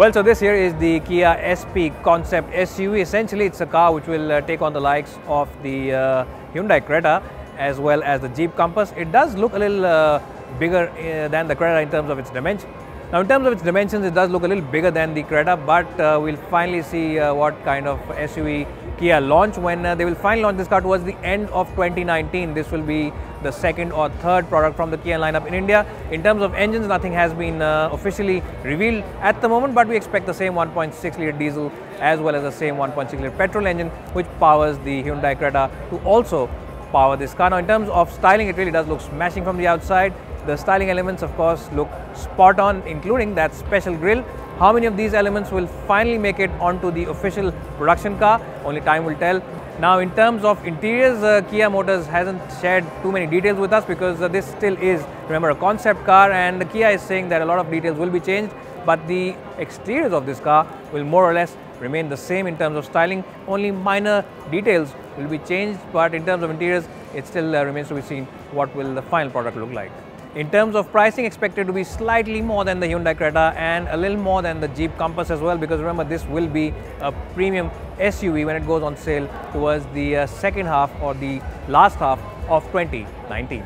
Well, so this here is the Kia SP concept SUV. Essentially, it's a car which will take on the likes of the Hyundai Creta as well as the Jeep Compass. It does look a little bigger than the Creta in terms of its dimension. Now, in terms of its dimensions, it does look a little bigger than the Creta, but we'll finally see what kind of SUV Kia launch when they will finally launch this car towards the end of 2019. This will be the second or third product from the Kia lineup in India. In terms of engines, nothing has been officially revealed at the moment, but we expect the same 1.6 litre diesel as well as the same 1.6 litre petrol engine which powers the Hyundai Creta to also power this car. Now, in terms of styling, it really does look smashing from the outside. The styling elements, of course, look spot on, including that special grille. How many of these elements will finally make it onto the official production car? Only time will tell. Now, in terms of interiors, Kia Motors hasn't shared too many details with us because this still is, remember, a concept car, and Kia is saying that a lot of details will be changed, but the exteriors of this car will more or less remain the same in terms of styling. Only minor details will be changed, but in terms of interiors, it still remains to be seen what will the final product look like. In terms of pricing, expected to be slightly more than the Hyundai Creta and a little more than the Jeep Compass as well, because remember, this will be a premium SUV when it goes on sale towards the second half or the last half of 2019.